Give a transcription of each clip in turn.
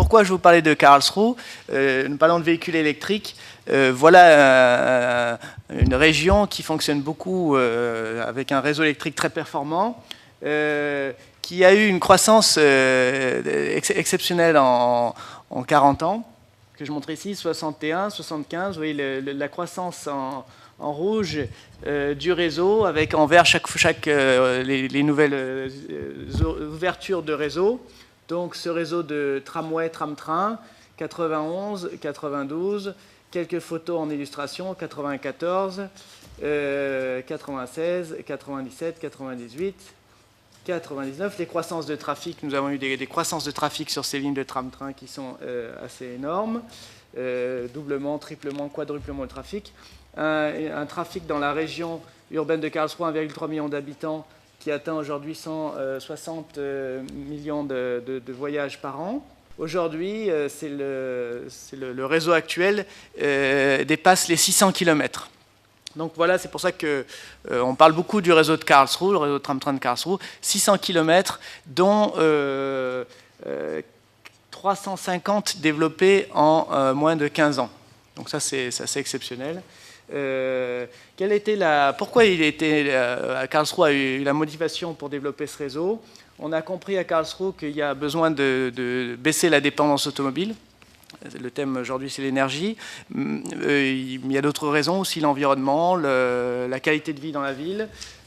pourquoi je vous parlais de Karlsruhe? Nous parlons de véhicules électriques. Voilà une région qui fonctionne beaucoup avec un réseau électrique très performant, qui a eu une croissance exceptionnelle en 40 ans, que je montre ici, 61, 75. Vous voyez la croissance en rouge du réseau, avec en vert les nouvelles ouvertures de réseau. Donc ce réseau de tramway, tram-train, 91, 92, quelques photos en illustration, 94, 96, 97, 98, 99. Les croissances de trafic, nous avons eu des croissances de trafic sur ces lignes de tram-train qui sont assez énormes, doublement, triplement, quadruplement le trafic. Un trafic dans la région urbaine de Karlsruhe, 1,3 million d'habitants, qui atteint aujourd'hui 160 millions de voyages par an. Aujourd'hui, le réseau actuel dépasse les 600 km. Donc voilà, c'est pour ça qu'on parle beaucoup du réseau de Karlsruhe, le réseau de tram-train de Karlsruhe, 600 km, dont 350 développés en moins de 15 ans. Donc ça, c'est assez exceptionnel. Pourquoi à Karlsruhe a eu la motivation pour développer ce réseau? On a compris à Karlsruhe qu'il y a besoin de baisser la dépendance automobile. Le thème aujourd'hui, c'est l'énergie. Il y a d'autres raisons aussi, l'environnement, la qualité de vie dans la ville,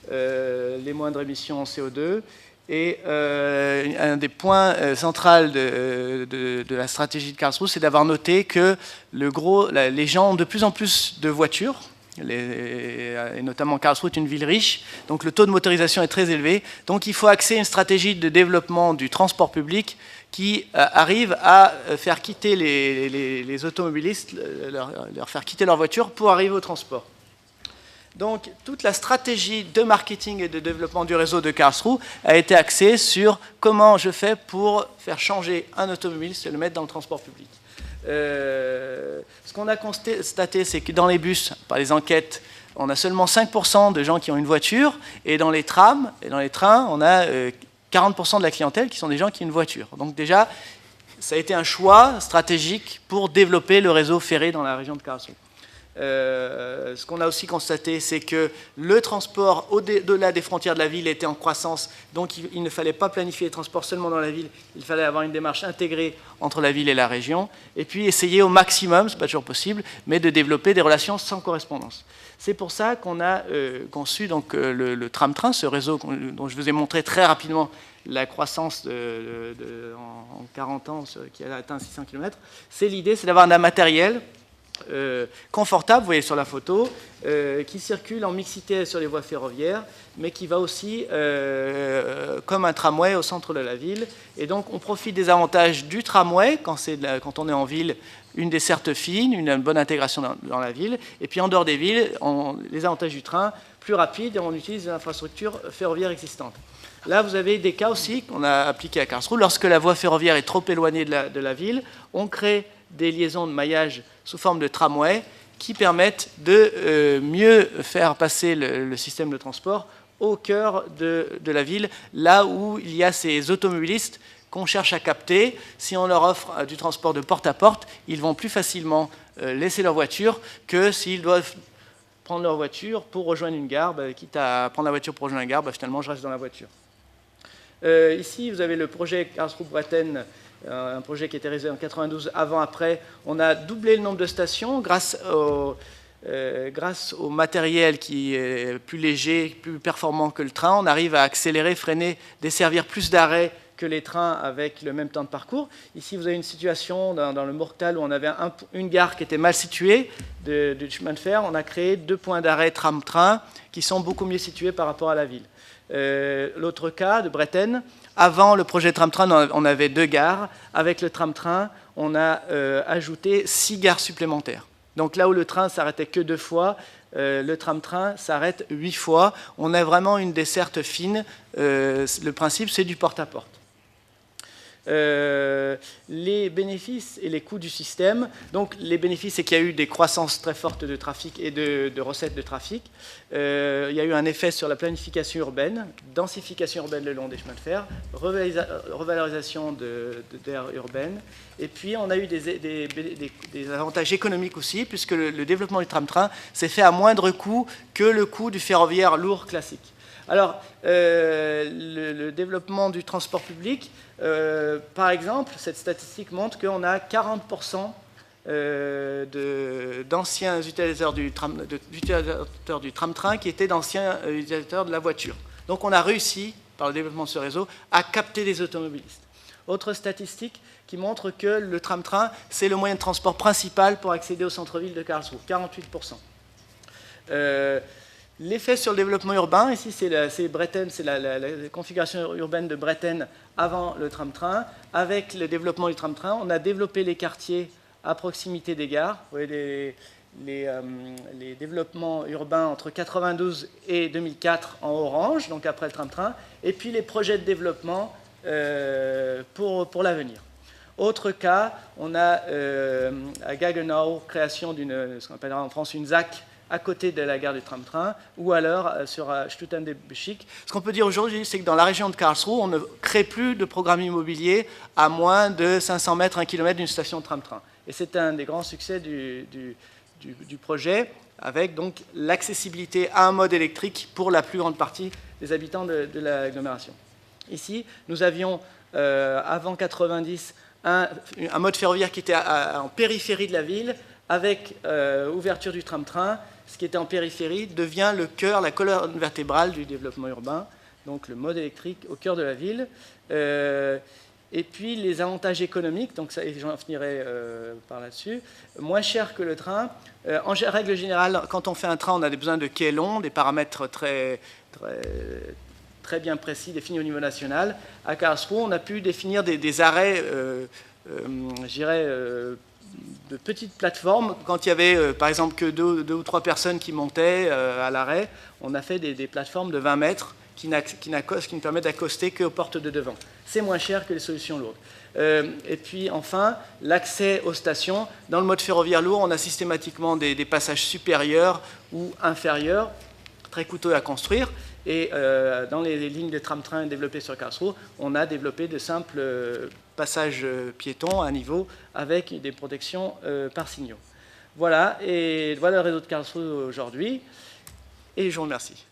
les moindres émissions en CO2. Et un des points centraux de la stratégie de Karlsruhe, c'est d'avoir noté que les gens ont de plus en plus de voitures, et notamment Karlsruhe est une ville riche, donc le taux de motorisation est très élevé. Donc il faut axer une stratégie de développement du transport public qui arrive à faire quitter les automobilistes, leur faire quitter leur voiture pour arriver au transport. Donc, toute la stratégie de marketing et de développement du réseau de Karlsruhe a été axée sur comment je fais pour faire changer un automobiliste et le mettre dans le transport public. Ce qu'on a constaté, c'est que dans les bus, par les enquêtes, on a seulement 5% de gens qui ont une voiture, et dans les trams et dans les trains, on a 40% de la clientèle qui sont des gens qui ont une voiture. Donc déjà, ça a été un choix stratégique pour développer le réseau ferré dans la région de Karlsruhe. Ce qu'on a aussi constaté, c'est que le transport au-delà des frontières de la ville était en croissance, donc il ne fallait pas planifier les transports seulement dans la ville, il fallait avoir une démarche intégrée entre la ville et la région, et puis essayer au maximum, ce n'est pas toujours possible, mais de développer des relations sans correspondance. C'est pour ça qu'on a conçu donc, le tram-train, ce réseau dont je vous ai montré très rapidement la croissance en 40 ans qui a atteint 600 km. L'idée, c'est d'avoir un matériel confortable, vous voyez sur la photo, qui circule en mixité sur les voies ferroviaires, mais qui va aussi comme un tramway au centre de la ville. Et donc on profite des avantages du tramway quand on est en ville, une desserte fine, une bonne intégration dans la ville, et puis en dehors des villes, les avantages du train, plus rapide, et on utilise les infrastructures ferroviaires existantes. Là, vous avez des cas aussi qu'on a appliqués à Karlsruhe. Lorsque la voie ferroviaire est trop éloignée de la ville, on crée des liaisons de maillage sous forme de tramway qui permettent de mieux faire passer le système de transport au cœur de la ville, là où il y a ces automobilistes qu'on cherche à capter. Si on leur offre du transport de porte à porte, ils vont plus facilement laisser leur voiture que s'ils doivent prendre leur voiture pour rejoindre une gare. Quitte à prendre la voiture pour rejoindre une gare, finalement je reste dans la voiture. Ici, vous avez le projet Karlsruhe-Bretten, un projet qui a été réalisé en 92, avant-après. On a doublé le nombre de stations grâce au matériel qui est plus léger, plus performant que le train. On arrive à accélérer, freiner, desservir plus d'arrêts que les trains avec le même temps de parcours. Ici, vous avez une situation dans le Murtal où on avait une gare qui était mal située du chemin de fer. On a créé 2 points d'arrêt tram-train qui sont beaucoup mieux situés par rapport à la ville. L'autre cas de Bretten, avant le projet tram-train, on avait 2 gares. Avec le tram-train, on a ajouté 6 gares supplémentaires. Donc là où le train s'arrêtait que 2 fois, le tram-train s'arrête 8 fois. On a vraiment une desserte fine. Le principe, c'est du porte-à-porte. Les bénéfices et les coûts du système. Donc, les bénéfices, c'est qu'il y a eu des croissances très fortes de trafic et de recettes de trafic. Il y a eu un effet sur la planification urbaine, densification urbaine le long des chemins de fer, revalorisation d'aires urbaines. Et puis, on a eu des avantages économiques aussi, puisque le développement du tram-train s'est fait à moindre coût que le coût du ferroviaire lourd classique. Alors, le développement du transport public, par exemple, cette statistique montre qu'on a 40% d'anciens utilisateurs du tram-train qui étaient d'anciens utilisateurs de la voiture. Donc, on a réussi, par le développement de ce réseau, à capter des automobilistes. Autre statistique qui montre que le tram-train, c'est le moyen de transport principal pour accéder au centre-ville de Karlsruhe, 48%. L'effet sur le développement urbain, ici c'est la configuration urbaine de Bretten avant le tram-train. Avec le développement du tram-train, on a développé les quartiers à proximité des gares. Vous voyez les développements urbains entre 92 et 2004 en orange, donc après le tram-train, et puis les projets de développement pour l'avenir. Autre cas, on a à Gaggenau, création d'une, ce qu'on appellera en France une ZAC, à côté de la gare du tram-train, ou alors sur Stuttgart-Beschik. Ce qu'on peut dire aujourd'hui, c'est que dans la région de Karlsruhe, on ne crée plus de programme immobilier à moins de 500 mètres, 1 km d'une station de tram-train. Et c'est un des grands succès du projet, avec donc l'accessibilité à un mode électrique pour la plus grande partie des habitants de l'agglomération. Ici, nous avions, avant 90, un mode ferroviaire qui était en périphérie de la ville, avec ouverture du tram-train. Ce qui était en périphérie devient le cœur, la colonne vertébrale du développement urbain, donc le mode électrique au cœur de la ville. Et puis les avantages économiques, donc j'en finirai par là-dessus, moins cher que le train. En règle générale, quand on fait un train, on a besoin de quais longs, des paramètres très bien précis, définis au niveau national. À Karlsruhe, on a pu définir des arrêts, je dirais, de petites plateformes. Quand il y avait, par exemple, que deux ou trois personnes qui montaient à l'arrêt, on a fait des plateformes de 20 mètres qui ne permettent d'accoster qu'aux portes de devant. C'est moins cher que les solutions lourdes. Et puis, enfin, l'accès aux stations. Dans le mode ferroviaire lourd, on a systématiquement des passages supérieurs ou inférieurs, très coûteux à construire. Et dans les lignes de tram-train développées sur Karlsruhe, on a développé de simples passages piétons à niveau avec des protections par signaux. Voilà, et voilà le réseau de Karlsruhe aujourd'hui. Et je vous remercie.